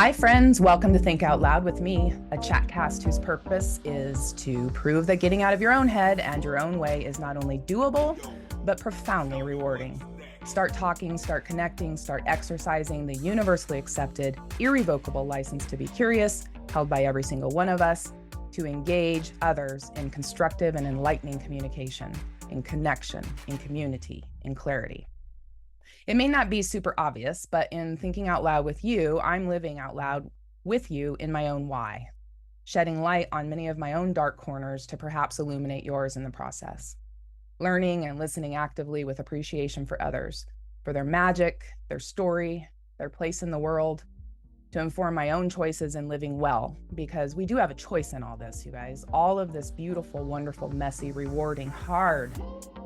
Hi, friends. Welcome to Think Out Loud with me, a chatcast whose purpose is to prove that getting out of your own head and your own way is not only doable, but profoundly rewarding. Start talking, start connecting, start exercising the universally accepted, irrevocable license to be curious, held by every single one of us, to engage others in constructive and enlightening communication, in connection, in community, in clarity. It may not be super obvious, but in thinking out loud with you, I'm living out loud with you in my own why, shedding light on many of my own dark corners to perhaps illuminate yours in the process. Learning and listening actively with appreciation for others, for their magic, their story, their place in the world, to inform my own choices in living well, because we do have a choice in all this, you guys. All of this beautiful, wonderful, messy, rewarding, hard,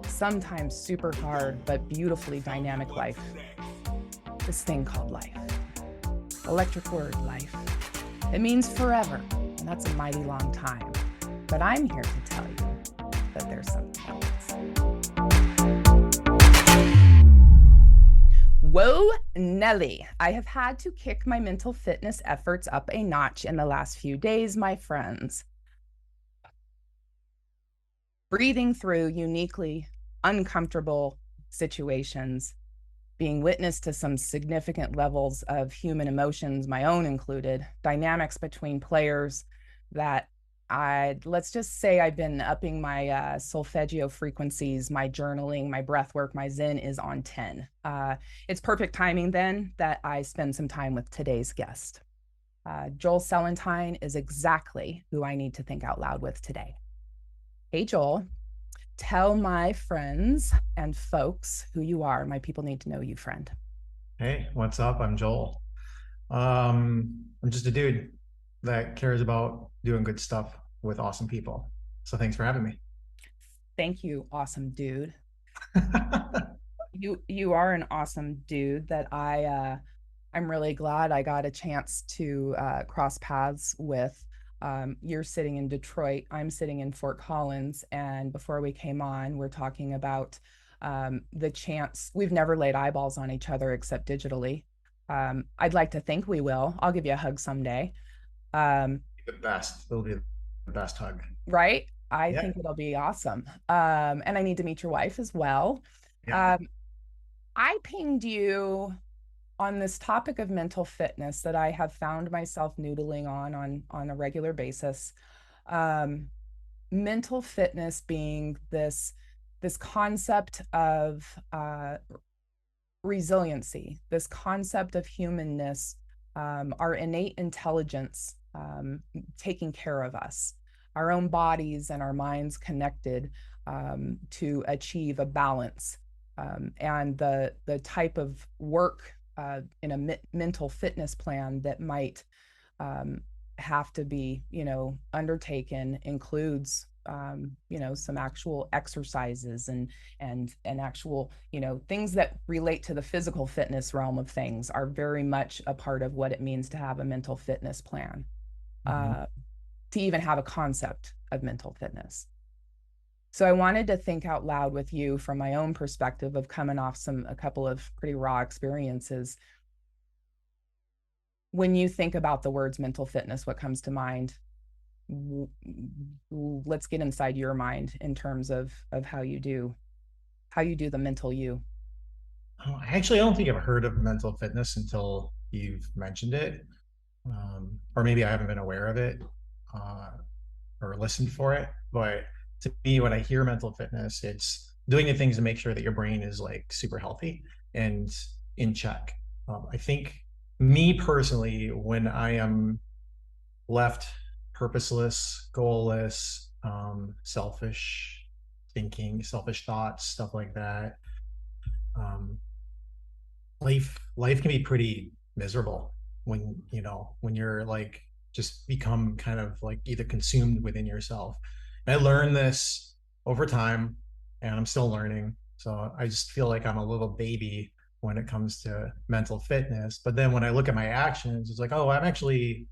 sometimes super hard, but beautifully dynamic life. This thing called life. Electric word, life. It means forever, and that's a mighty long time. But I'm here to tell you that there's something else. Whoa, Nelly. I have had to kick my mental fitness efforts up a notch in the last few days, my friends. Breathing through uniquely uncomfortable situations, being witness to some significant levels of human emotions, my own included, dynamics between players that let's just say I've been upping my solfeggio frequencies, my journaling, my breath work, my Zen is on 10. It's perfect timing then that I spend some time with today's guest. Joel Sellentine is exactly who I need to think out loud with today. Hey, Joel, tell my friends and folks who you are. My people need to know you, friend. Hey, what's up? I'm Joel. I'm just a dude that cares about doing good stuff with awesome people. So thanks for having me. Thank you, awesome dude. You are an awesome dude that I'm really glad I got a chance to cross paths with. You're sitting in Detroit, I'm sitting in Fort Collins, and before we came on, we're talking about the chance. We've never laid eyeballs on each other except digitally. I'd like to think we will. I'll give you a hug someday. Um, The best. It'll be the best hug. right? I Yeah. think it'll be awesome. And I need to meet your wife as well. Yeah. Um, I pinged you on this topic of mental fitness that I have found myself noodling on a regular basis. Um, Mental fitness being this concept of resiliency, this concept of humanness, our innate intelligence taking care of us, our own bodies and our minds connected to achieve a balance, and the type of work in a mental fitness plan that might have to be, undertaken includes, some actual exercises and actual, things that relate to the physical fitness realm of things are very much a part of what it means to have a mental fitness plan, Mhm. uh, to even have a concept of mental fitness. So I wanted to think out loud with you from my own perspective of coming off a couple of pretty raw experiences. When you think about the words mental fitness, what comes to mind? Let's get inside your mind in terms of how you do the mental you. I actually don't think I've heard of mental fitness until you've mentioned it. Or maybe I haven't been aware of it uh, or listened for it. But to me, when I hear mental fitness, it's doing the things to make sure that your brain is like super healthy and in check. I think me personally, when I am left purposeless, goalless, selfish thinking, selfish thoughts, stuff like that, um, life can be pretty miserable when you're like just become kind of like either consumed within yourself. And I learned this over time, and I'm still learning. So I just feel like I'm a little baby when it comes to mental fitness. But then when I look at my actions, it's like, oh, I'm actually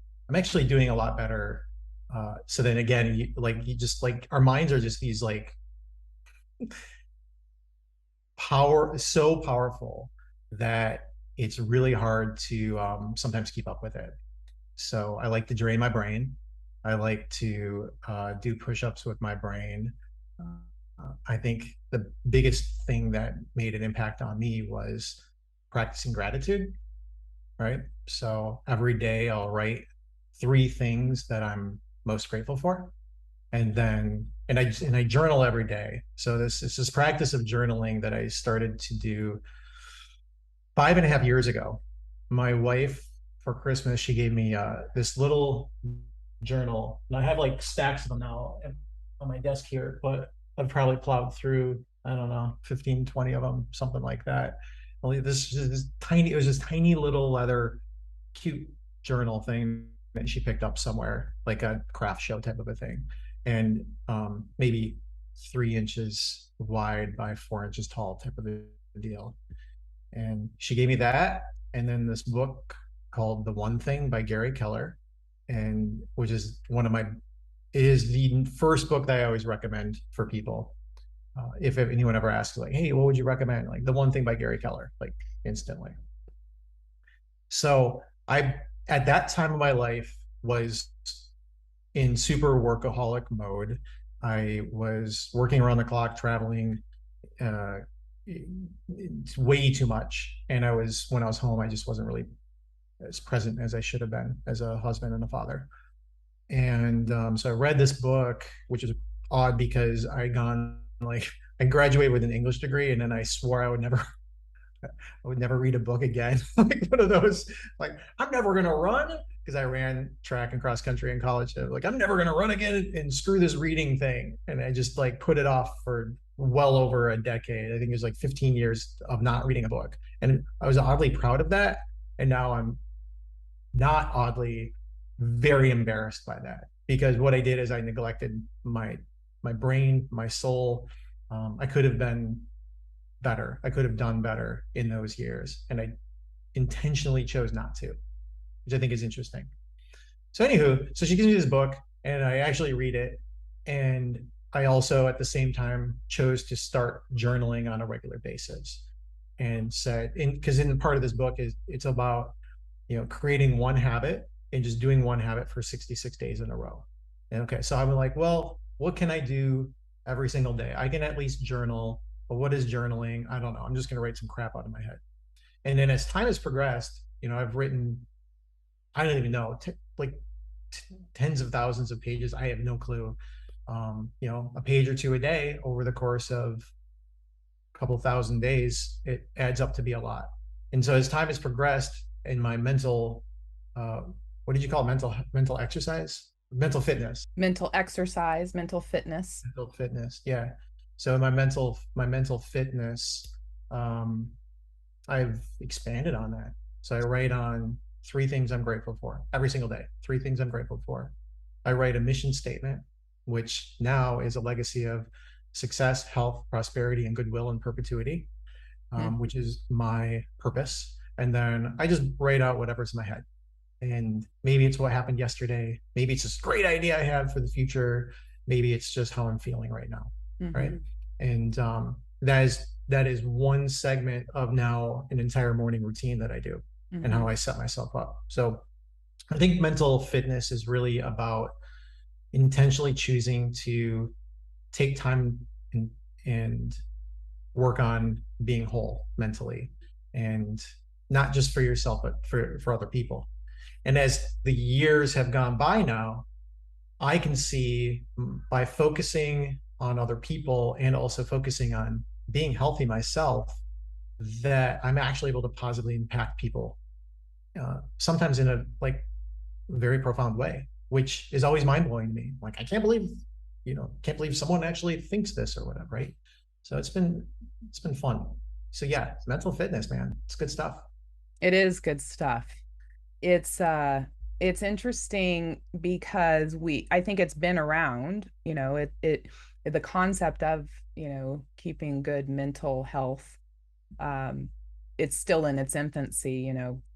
doing a lot better. So then again, you just like our minds are just these like so powerful that it's really hard to sometimes keep up with it. So I like to drain my brain. I like to do push-ups with my brain. I think the biggest thing that made an impact on me was practicing gratitude, right? So every day I'll write three things that I'm most grateful for. And I journal every day. So this practice of journaling that I started to do 5.5 years ago. My wife, for Christmas, she gave me this little journal, and I have like stacks of them now on my desk here, but I've probably plowed through, I don't know, 15, 20 of them, something like that. Only this tiny, it was this tiny little leather, cute journal thing that she picked up somewhere, like a craft show type of a thing. And maybe 3 inches wide by 4 inches tall type of a deal. And she gave me that, and then this book called The One Thing by Gary Keller, and which is one of my it is the first book that I always recommend for people. If anyone ever asks, like, hey, what would you recommend? Like The One Thing by Gary Keller, like instantly. So I, at that time of my life, was in super workaholic mode. I was working around the clock, traveling, uh, way too much. And when I was home, I just wasn't really as present as I should have been as a husband and a father. And so I read this book, which is odd because I graduated with an English degree, and then I swore I would never read a book again. Like one of those, like, I'm never going to run because I ran track and cross country in college. Like, I'm never going to run again and screw this reading thing. And I just like put it off for well over a decade. I think it was like 15 years of not reading a book. And I was oddly proud of that. And now I'm not oddly very embarrassed by that, because what I did is I neglected my brain, my soul. I could have been better. I could have done better in those years. And I intentionally chose not to, which I think is interesting. So, anywho, so she gives me this book, and I actually read it. And I also, at the same time, chose to start journaling on a regular basis. And said, because in part of this book it's about, creating one habit and just doing one habit for 66 days in a row. And okay, so I'm like, well, what can I do every single day? I can at least journal. But what is journaling? I don't know. I'm just going to write some crap out of my head. And then as time has progressed, I've written, I don't even know, like tens of thousands of pages. I have no clue. A page or two a day over the course of a couple thousand days, it adds up to be a lot. And so as time has progressed in my mental, uh, what did you call it? Mental exercise, Mental exercise, mental fitness. mental fitness. Yeah. So my mental fitness, um, I've expanded on that. So I write on three things I'm grateful for every single day. Three things I'm grateful for. I write a mission statement, which now is a legacy of success, health, prosperity, and goodwill in perpetuity, which is my purpose. And then I just write out whatever's in my head. And maybe it's what happened yesterday. Maybe it's this great idea I have for the future. Maybe it's just how I'm feeling right now. Mm-hmm. Right. And that is one segment of now an entire morning routine that I do, and how I set myself up. So I think mental fitness is really about intentionally choosing to take time and work on being whole mentally, and not just for yourself, but for other people. And as the years have gone by now, I can see, by focusing on other people and also focusing on being healthy myself, that I'm actually able to positively impact people, sometimes in a very profound way, which is always mind blowing to me. Like, I can't believe someone actually thinks this or whatever, right? So it's been fun. So yeah, mental fitness, man, it's good stuff. It is good stuff. It's interesting because I think it's been around, the concept of, keeping good mental health. It's still in its infancy,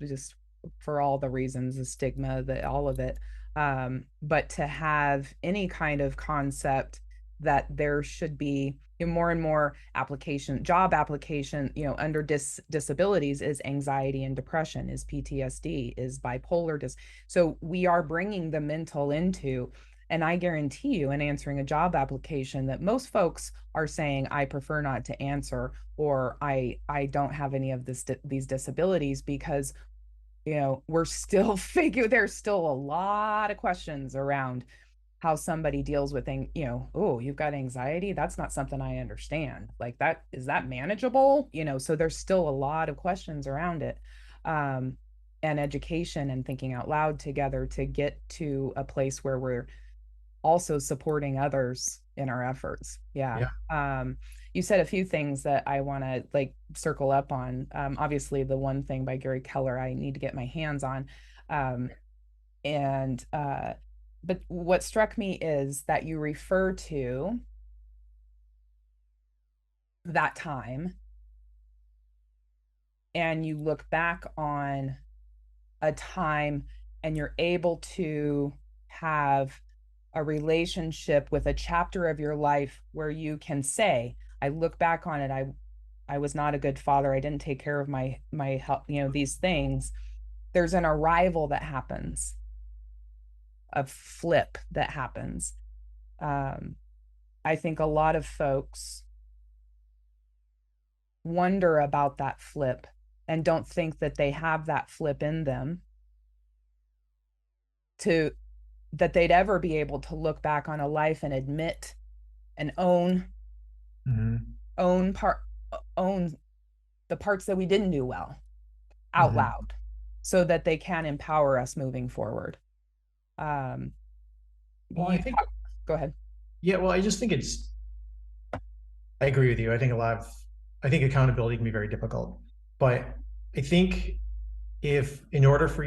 just for all the reasons, the stigma, all of it. But to have any kind of concept that there should be more and more job application, under disabilities is anxiety and depression, is PTSD, is so we are bringing the mental into, and I guarantee you in answering a job application that most folks are saying, I prefer not to answer, or I don't have any of these disabilities, because we're still there's still a lot of questions around how somebody deals with oh, you've got anxiety, that's not something I understand, like, that is that manageable, so there's still a lot of questions around it. um and education and thinking out loud together to get to a place where we're also supporting others in our efforts. Yeah. Yeah. You said a few things that I want to like circle up on. Obviously, the one thing by Gary Keller I need to get my hands on. Um, and but what struck me is that you refer to that time and you look back on a time and you're able to have a relationship with a chapter of your life where you can say, I look back on it, I was not a good father, I didn't take care of my health, these things. There's an arrival that happens, a flip that happens. um, I think a lot of folks wonder about that flip and don't think that they have that flip in them, to that they'd ever be able to look back on a life and admit and Mm-hmm. own part own the parts that we didn't do well out Mm-hmm. loud, so that they can empower us moving forward. um Well, you I think, Go ahead. yeah, well, I just think I agree with you. I think accountability can be very difficult, but I think if, in order for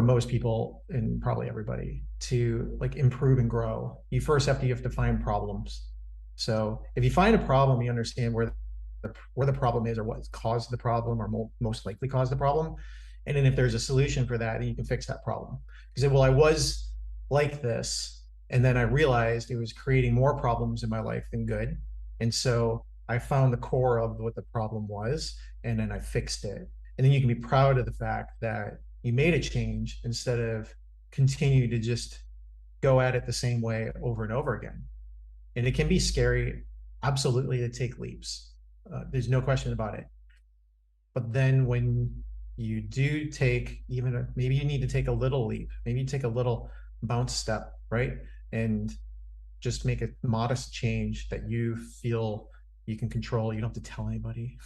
most people and probably everybody to like improve and grow, you have to find problems. So if you find a problem, you understand where the problem is or what caused the problem or most likely caused the problem. And then if there's a solution for that, then you can fix that problem. You say, well, I was like this, and then I realized it was creating more problems in my life than good. And so I found the core of what the problem was, and then I fixed it. And then you can be proud of the fact that you made a change instead of continue to just go at it the same way over and over again. And it can be scary, absolutely, to take leaps. There's no question about it. But then when you do take maybe you need to take a little leap, maybe you take a little bounce step, right? And just make a modest change that you feel you can control. You don't have to tell anybody,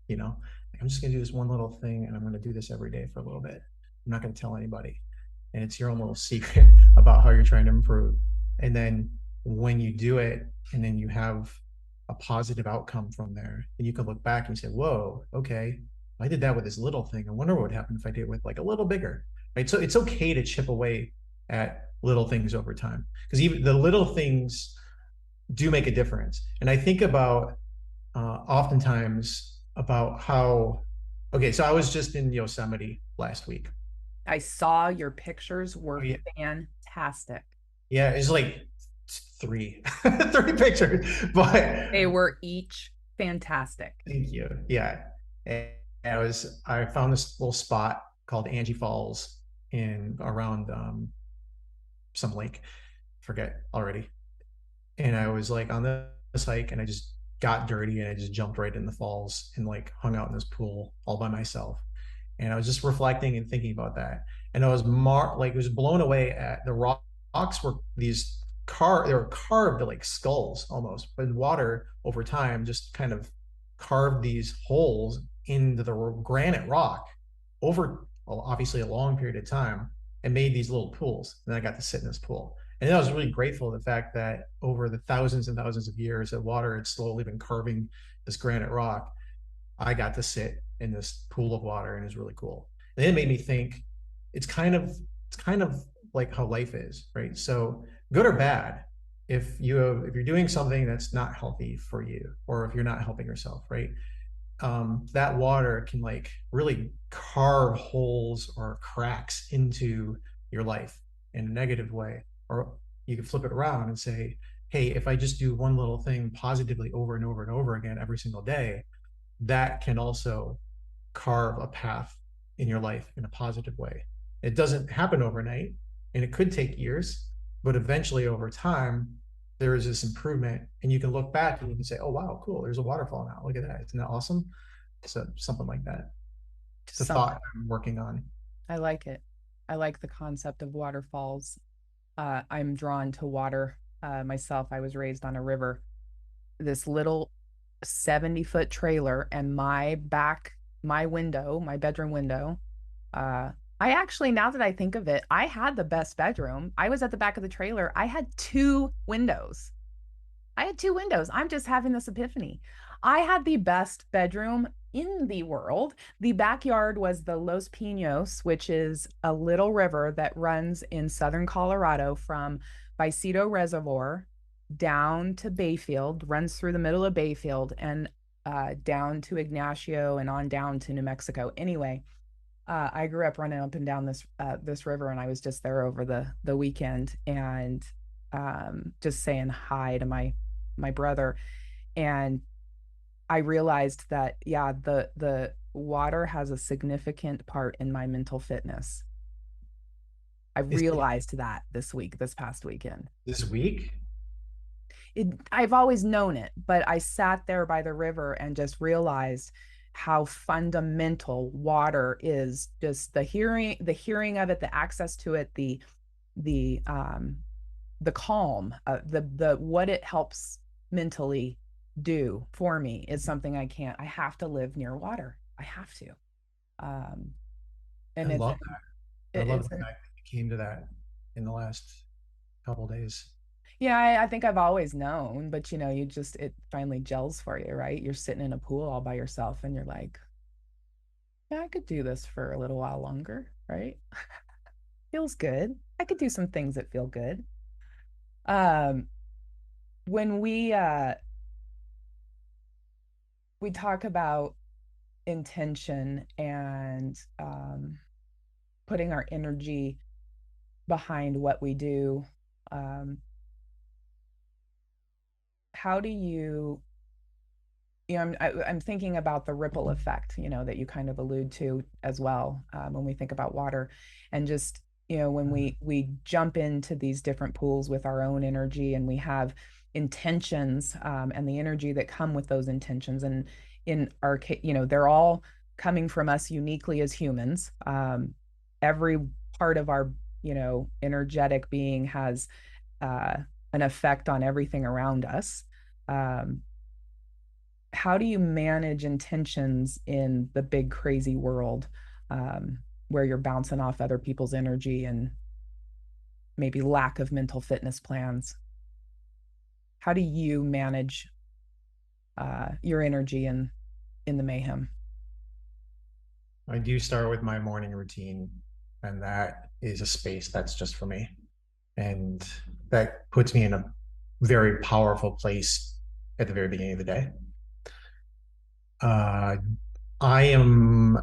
you know, like, I'm just going to do this one little thing and I'm going to do this every day for a little bit. I'm not going to tell anybody. And it's your own little secret about how you're trying to improve. And then when you do it and then you have a positive outcome from there, and you can look back and say, whoa, okay, I did that with this little thing. I wonder what would happen if I did it with like a little bigger, right? So it's okay to chip away at little things over time, because even the little things do make a difference. And I think about oftentimes about how, okay, so I was just in Yosemite last week. I saw your pictures Oh, were yeah. fantastic. Yeah, it's like three, three pictures, but They were each fantastic. thank you. Yeah. And I found this little spot called Angie Falls in around some lake, forget already. And I was like on this hike and I just got dirty and I just jumped right in the falls and like hung out in this pool all by myself. And I was just reflecting and thinking about that. And I was like, it was blown away at the rocks were they were carved like skulls almost, but water over time just kind of carved these holes into the granite rock over, well, obviously a long period of time, and made these little pools. And I got to sit in this pool. And I was really grateful for the fact that over the thousands and thousands of years that water had slowly been carving this granite rock, I got to sit in this pool of water, and it was really cool. And it made me think it's kind of like how life is, right? So good or bad, if you're doing something that's not healthy for you, or if you're not helping yourself, right? That water can like really carve holes or cracks into your life in a negative way, or you can flip it around and say, hey, if I just do one little thing positively over and over and over again every single day, that can also carve a path in your life in a positive way. It doesn't happen overnight, and it could take years, but eventually over time, there is this improvement, and you can look back and you can say, "Oh wow, cool! There's a waterfall now. Look at that! Isn't that awesome?" So something like that. It's Just a thought something. I'm working on. I like it. I like the concept of waterfalls. I'm drawn to water myself. I was raised on a river. This little 70-foot trailer, and my window, my bedroom window. Uh, I actually, now that I think of it, I had the best bedroom. I was at the back of the trailer. I had two windows. I had two windows. I'm just having this epiphany. I had the best bedroom in the world. The backyard was the Los Pinos, which is a little river that runs in southern Colorado from Bicito Reservoir down to Bayfield, runs through the middle of Bayfield and down to Ignacio and on down to New Mexico. Anyway, I grew up running up and down this river, and I was just there over the weekend and just saying hi to my brother. And I realized that yeah, the water has a significant part in my mental fitness. I Is it realized that this past weekend. this week? I've always known it, but I sat there by the river and just realized how fundamental water is. Just the hearing of it, the access to it, the um the calm, the what it helps mentally do for me is something I have to live near water. I have to. Um, I and it's love that. I love it's the fact that you came to that in the last couple of days. yeah, I think I've always known, but it finally gels for you, right? You're sitting in a pool all by yourself and you're like, yeah, I could do this for a little while longer, right? Feels good. I could do some things that feel good. Um, when we talk about intention and putting our energy behind what we do, um, how do I'm thinking about the ripple effect, that you kind of allude to as well, when we think about water, and just, when we jump into these different pools with our own energy, and we have intentions, and the energy that come with those intentions, and in our case, they're all coming from us uniquely as humans. Every part of our, energetic being has uh, an effect on everything around us. Um, how do you manage intentions in the big crazy world, where you're bouncing off other people's energy and maybe lack of mental fitness plans? How do you manage your energy in the mayhem? I do start with my morning routine, and that is a space that's just for me. And that puts me in a very powerful place at the very beginning of the day. Uh, I am,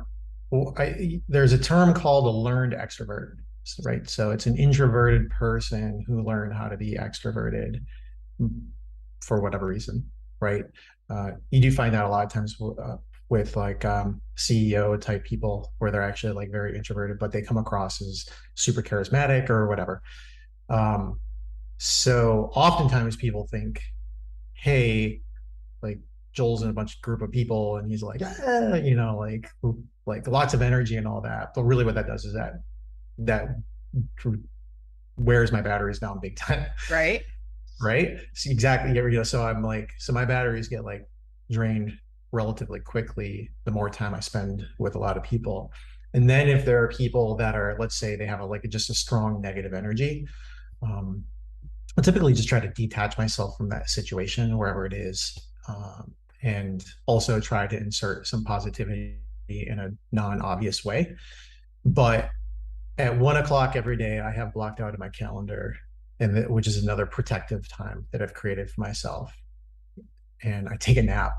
well, there's a term called a learned extrovert, right? So it's an introverted person who learned how to be extroverted for whatever reason, right? You do find that a lot of times with like CEO type people where they're actually like very introverted, but they come across as super charismatic or whatever. Um, so oftentimes people think, hey, like Joel's in a bunch of group of people and he's like, like lots of energy and all that. But really what that does is that wears my batteries down big time. Right. Right? So exactly. So I'm like, so my batteries get like drained relatively quickly the more time I spend with a lot of people. And then if there are people that are, let's say they have like just a strong negative energy, um, I typically just try to detach myself from that situation, wherever it is, and also try to insert some positivity in a non-obvious way. But at 1 o'clock every day, I have blocked out in my calendar, and which is another protective time that I've created for myself. And I take a nap.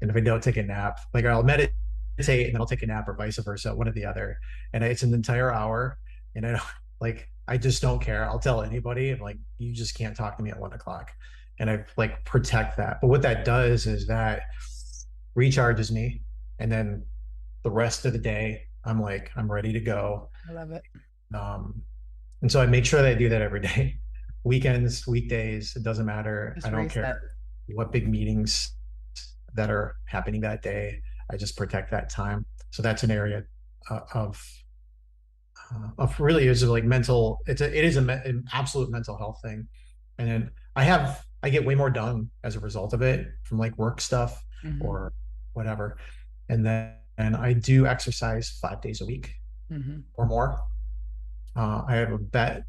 And if I don't take a nap, like I'll meditate and then I'll take a nap, or vice versa, one or the other. And it's an entire hour, and I don't like I just don't care. I'll tell anybody, like, you just can't talk to me at 1 o'clock. And I like protect that. But what that does is that recharges me. And then the rest of the day, I'm like, I'm ready to go. I love it. Um, and so I make sure that I do that every day. Weekends, weekdays, it doesn't matter. I Just don't care reset. what big meetings that are happening that day. I just protect that time. So that's an area of really is like mental. It is an absolute mental health thing. And then I get way more done as a result of it from like work stuff Mm-hmm. or whatever. And I do exercise 5 days a week Mm-hmm. or more. I have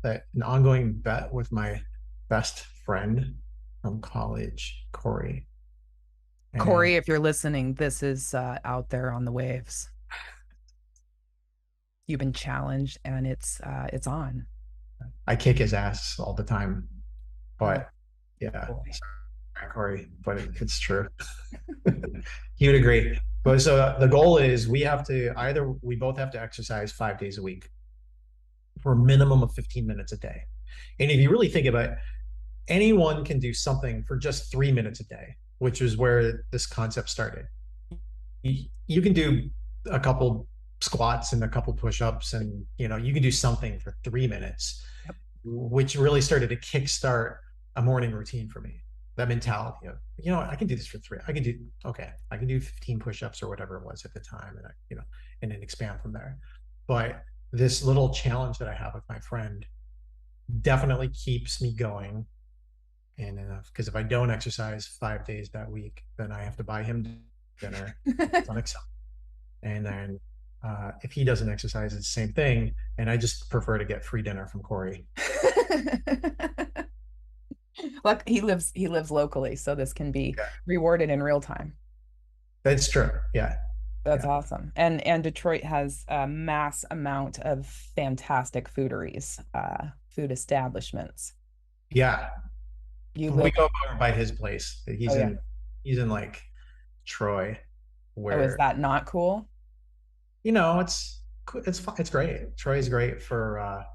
an ongoing bet with my best friend from college, Corey. Corey, And if you're listening, this is out there on the waves. You've been challenged, and it's on. I kick his ass all the time. Oh But yeah, boy. sorry, Corey, but it's true. He would agree. But so the goal is we both have to exercise 5 days a week for a minimum of 15 minutes a day. And if you really think about it, anyone can do something for just 3 minutes a day, which is where this concept started. You can do a couple squats and a couple push-ups, and you can do something for 3 minutes, Yep. which really started to kickstart a morning routine for me. That mentality of, I can do this for three. I can do 15 push-ups or whatever it was at the time, and and then expand from there. But this little challenge that I have with my friend definitely keeps me going. And enough, because if I don't exercise 5 days that week, then I have to buy him dinner. It's unacceptable. And then if he doesn't exercise, it's the same thing. And I just prefer to get free dinner from Corey. Look, he lives locally, so this can be Yeah, rewarded in real time. that's true. Yeah, That's yeah, awesome. And Detroit has a mass amount of fantastic fooderies, food establishments. yeah. You We live, go over by his place. oh yeah. He's in like Troy, Oh, is where that not cool? it's great. Troy's great for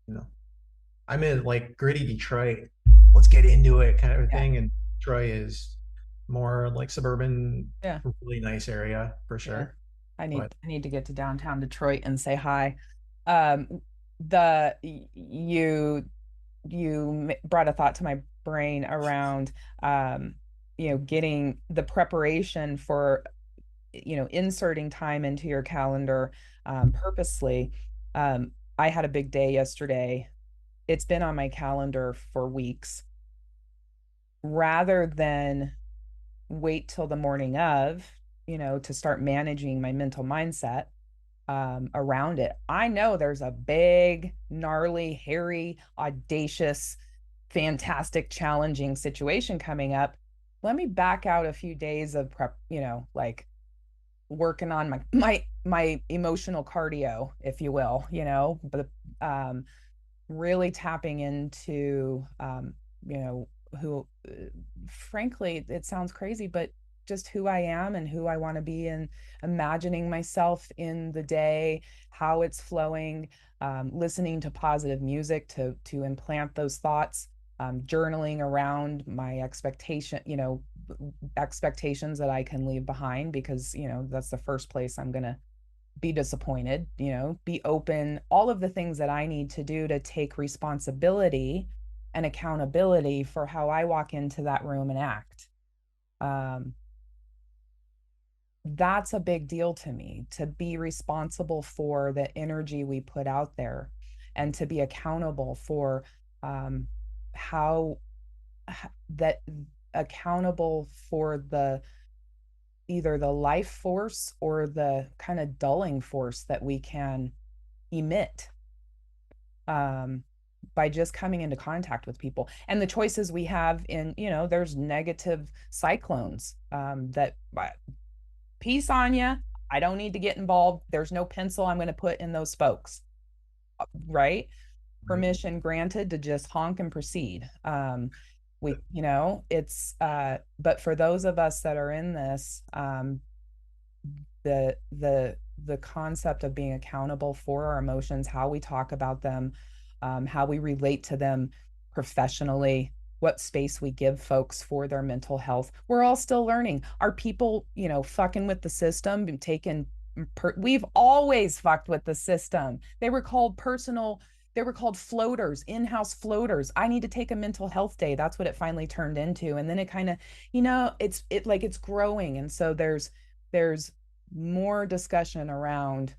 you know I'm in like gritty Detroit. Let's get into it kind of a Yeah, thing. And Troy is more like suburban, yeah, really nice area for yeah. sure. I need But I need to get to downtown Detroit and say hi. Um, the you brought a thought to my brain around getting the preparation for inserting time into your calendar purposely. I had a big day yesterday. It's been on my calendar for weeks. Rather than wait till the morning of, to start managing my mental mindset around it, I know there's a big, gnarly, hairy, audacious, fantastic, challenging situation coming up. Let me back out a few days of prep, like working on my emotional cardio, if you will, but really tapping into you know who frankly, it sounds crazy, but just who I am and who I want to be, and imagining myself in the day, how it's flowing, listening to positive music to implant those thoughts, journaling around my expectations that I can leave behind, because that's the first place I'm going to be disappointed, be open, all of the things that I need to do to take responsibility and accountability for how I walk into that room and act. Um, that's a big deal to me, to be responsible for the energy we put out there, and to be accountable for um, how that accountable for the either the life force or the kind of dulling force that we can emit um, by just coming into contact with people, and the choices we have in, there's negative cyclones that peace on you. I don't need to get involved. There's no pencil I'm going to put in those spokes, right? right. Permission granted to just honk and proceed. But for those of us that are in this, the concept of being accountable for our emotions, how we talk about them, how we relate to them professionally, what space we give folks for their mental health. We're all still learning. Are people, fucking with the system and taking we've always fucked with the system. They were called floaters, in-house floaters. I need to take a mental health day. That's what it finally turned into. And then it kind of, it's growing. And so there's more discussion around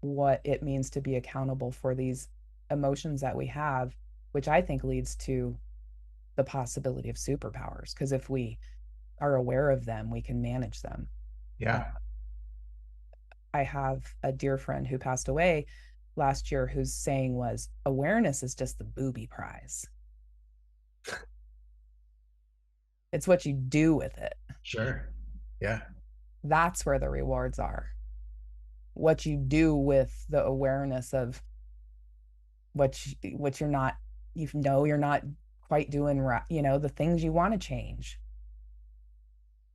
what it means to be accountable for these emotions that we have, which I think leads to the possibility of superpowers. Because if we are aware of them, we can manage them. Yeah. I have a dear friend who passed away last year whose saying was, awareness is just the booby prize. It's what you do with it. Sure. Yeah. That's where the rewards are. What you do with the awareness of what you're not, you're not quite doing right, the things you want to change.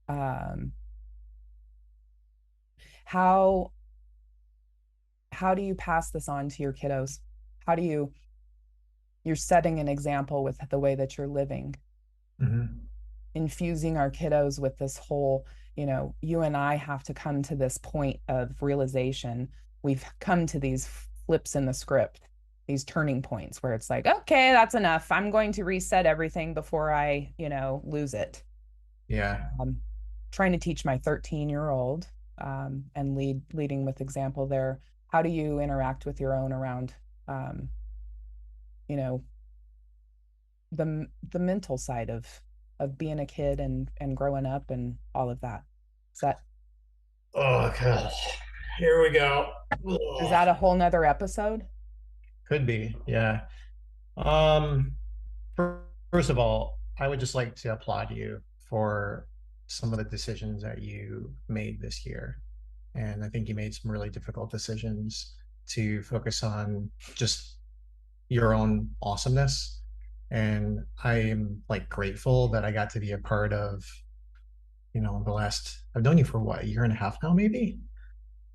Um, how how do you pass this on to your kiddos? How do you're setting an example with the way that you're living, infusing our kiddos with this whole, you and I have to come to this point of realization. We've come to these flips in the script, these turning points where it's like, okay, that's enough. I'm going to reset everything before I, lose it. Yeah. Trying to teach my 13-year-old and leading with example there. How do you interact with your own around, you know, the mental side of being a kid and growing up and all of that? Is that Oh gosh. Here we go. is Ugh. that a whole nother episode? Could be. Yeah. Um, First of all, I would just like to applaud you for some of the decisions that you made this year. And I think you made some really difficult decisions to focus on just your own awesomeness. And I am like grateful that I got to be a part of, I've known you for what, a year and a half now, maybe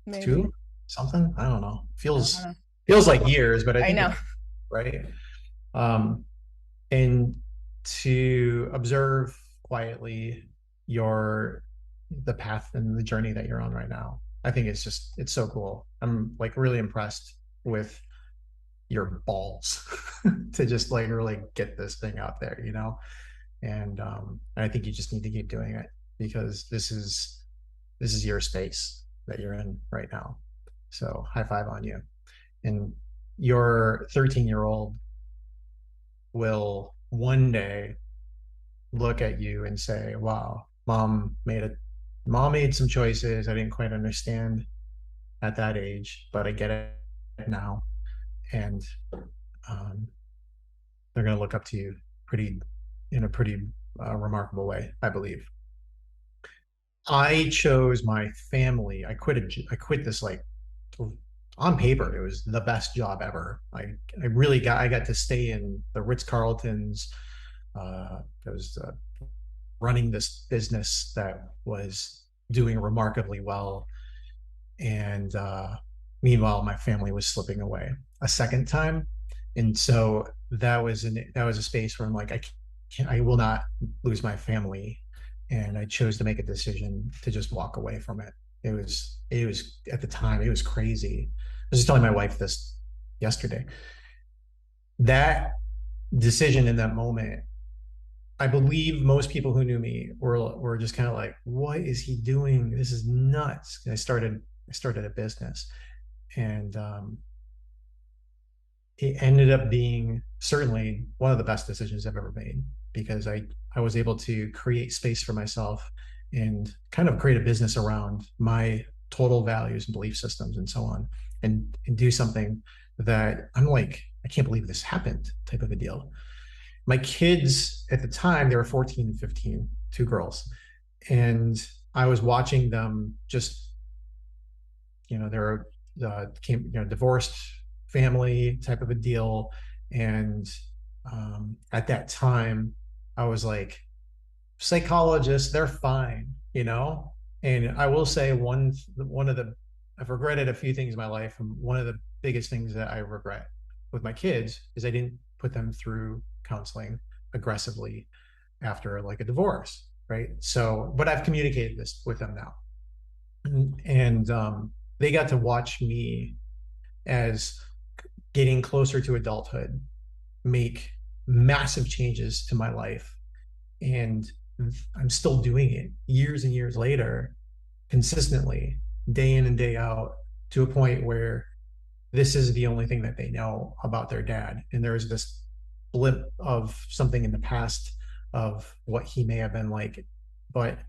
Maybe. two, something. I don't know. I don't Feels know. feels like years, but I I think know. it's right. Um, and to observe quietly your the path and the journey that you're on right now. I think it's so cool. I'm like really impressed with your balls to just like really get this thing out there. And I think you just need to keep doing it because this is your space that you're in right now. So high five on you. And your 13-year-old will one day look at you and say, wow, mom made some choices I didn't quite understand at that age, but I get it now. And um, they're going to look up to you pretty in a pretty remarkable way, I believe. I chose my family. I quit this like on paper. It was the best job ever. I got to stay in the Ritz Carltons. It was running this business that was doing remarkably well. And meanwhile, my family was slipping away a second time. And so that was a space where I'm like, I will not lose my family. And I chose to make a decision to just walk away from it. It was at the time, it was crazy. I was just telling my wife this yesterday. That decision in that moment, I believe most people who knew me were just kind of like, "What is he doing? This is nuts." And I started a business, and it ended up being certainly one of the best decisions I've ever made because I was able to create space for myself and kind of create a business around my total values and belief systems and so on, and do something that I'm like, I can't believe this happened type of a deal. My kids at the time, they were 14 and 15, two girls. And I was watching them just, they're divorced family type of a deal. And at that time, I was like, psychologists, they're fine. And I will say one of the I've regretted a few things in my life, and one of the biggest things that I regret with my kids is I didn't put them through counseling aggressively after like a divorce, right? So, but I've communicated this with them now, and they got to watch me as getting closer to adulthood make massive changes to my life, and I'm still doing it years and years later, consistently, day in and day out, to a point where this is the only thing that they know about their dad. And there's this blip of something in the past of what he may have been like, but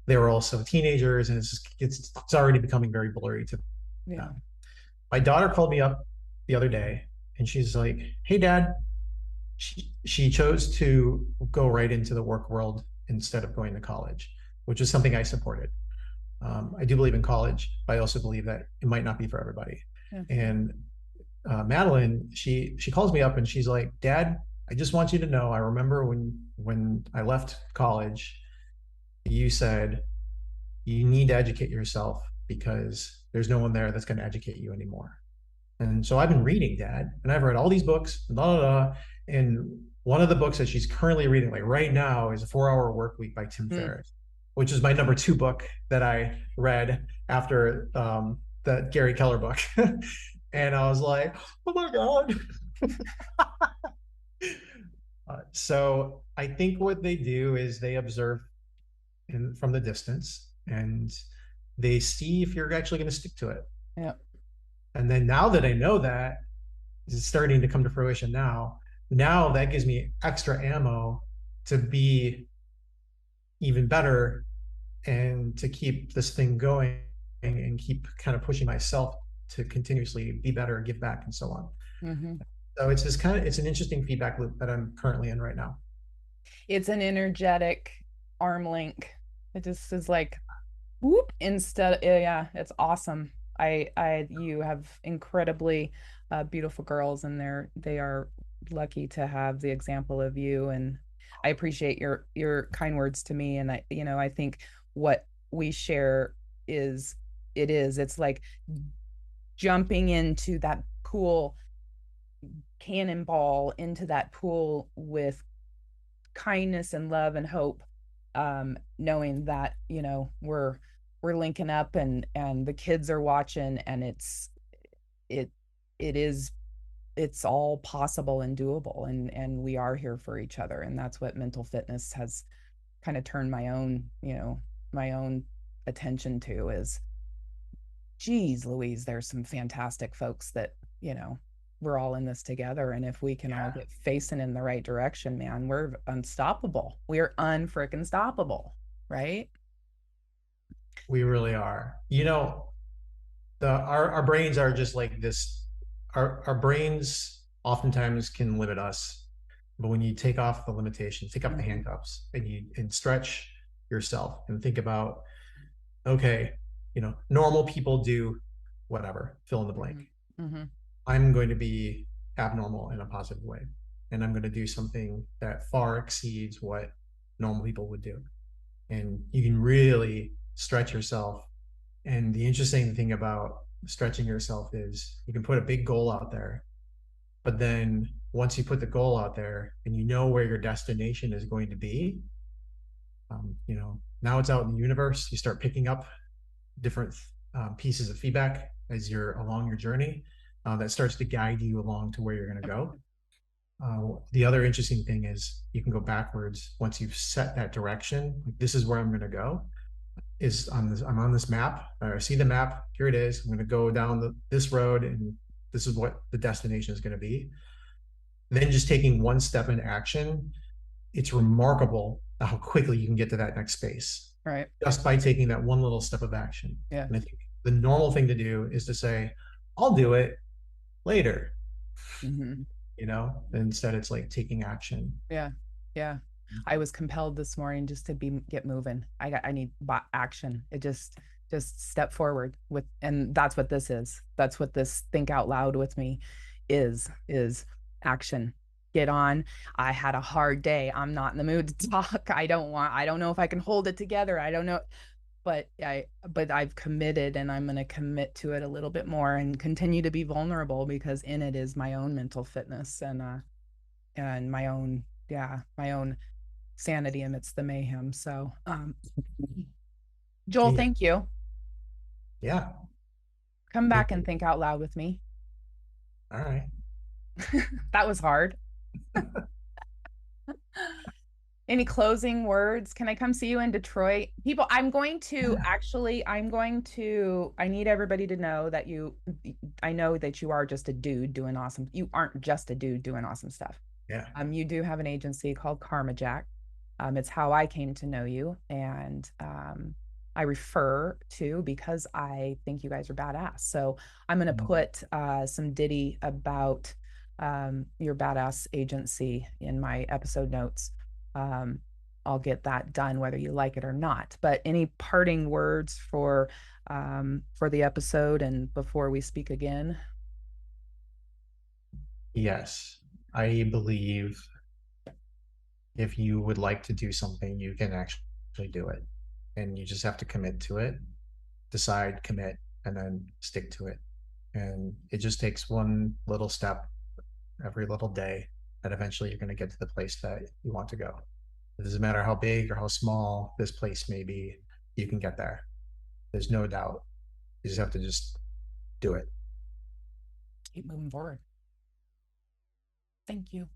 they were also teenagers, and it's already becoming very blurry to Yeah. them. My daughter called me up the other day, and she's like, "Hey, Dad." She chose to go right into the work world instead of going to college, which is something I supported. I do believe in college, but I also believe that it might not be for everybody. Yeah. And Madeline, she calls me up and she's like, "Dad, I just want you to know, I remember when I left college, you said you need to educate yourself because there's no one there that's going to educate you anymore." And so I've been reading, Dad, and I've read all these books, blah, blah, blah. And one of the books that she's currently reading, like right now, is A 4 Hour Work Week by Tim Ferriss, which is my number 2 book that I read after the Gary Keller book. And I was like, oh my God. So I think what they do is they observe from the distance, and they see if you're actually going to stick to it. Yeah. And then now that I know that, it's starting to come to fruition now. Now that gives me extra ammo to be even better and to keep this thing going and keep kind of pushing myself to continuously be better, give back, and so on. Mm-hmm. So it's an interesting feedback loop that I'm currently in right now. It's an energetic arm link. It just is like whoop instead. Yeah, it's awesome. You have incredibly beautiful girls, and they are lucky to have the example of you. And I appreciate your kind words to me. And I think what we share is it's like jumping into that pool, cannonball into that pool with kindness and love and hope, knowing that we're linking up, and the kids are watching, and it it is it's all possible and doable, and we are here for each other. And that's what mental fitness has kind of turned my own attention to is, geez Louise, there's some fantastic folks that we're all in this together. And if we can all get facing in the right direction, man, we're unstoppable. We're unfrickin' stoppable, right? We really are. Our brains are just like this. Our brains oftentimes can limit us, but when you take off the limitations, take off the handcuffs, and stretch yourself and think about, okay, normal people do whatever, fill in the blank. Mm-hmm. I'm going to be abnormal in a positive way, and I'm going to do something that far exceeds what normal people would do. And you can really stretch yourself. And the interesting thing about stretching yourself is you can put a big goal out there, but then once you put the goal out there and you know where your destination is going to be, now it's out in the universe. You start picking up different pieces of feedback as you're along your journey, that starts to guide you along to where you're going to go. The other interesting thing is you can go backwards once you've set that direction. Like, this is where I'm going to go. I'm on this map. I see the map. Here it is. I'm going to go down this road, and this is what the destination is going to be. Then just taking one step in action, it's remarkable how quickly you can get to that next space. Right. Just by taking that one little step of action. Yeah. And I think the normal thing to do is to say, I'll do it later. Mm-hmm. Instead it's like taking action. Yeah. I was compelled this morning just to get moving. I need action. It just step forward and that's what this is. That's what this think out loud with me is action. Get on. I had a hard day. I'm not in the mood to talk. I don't know if I can hold it together. I don't know. but I've committed, and I'm going to commit to it a little bit more and continue to be vulnerable, because in it is my own mental fitness and my own, yeah, my own sanity amidst the mayhem. So, Joel, Yeah. thank you. Yeah. Come back Thank and you. think out loud with me. All right. That was hard. Any closing words? Can I come see you in Detroit? People, I need everybody to know that I know that you are just a dude doing awesome. You aren't just a dude doing awesome stuff. Yeah. You do have an agency called Karmajack. It's how I came to know you, and I refer to because I think you guys are badass. So I'm going to put some ditty about your badass agency in my episode notes. Um, I'll get that done whether you like it or not. But any parting words for the episode and before we speak again? Yes. I believe if you would like to do something, you can actually do it. And you just have to commit to it, decide, commit, and then stick to it. And it just takes one little step every little day that eventually you're going to get to the place that you want to go. It doesn't matter how big or how small this place may be, you can get there. There's no doubt. You just have to just do it. Keep moving forward. Thank you.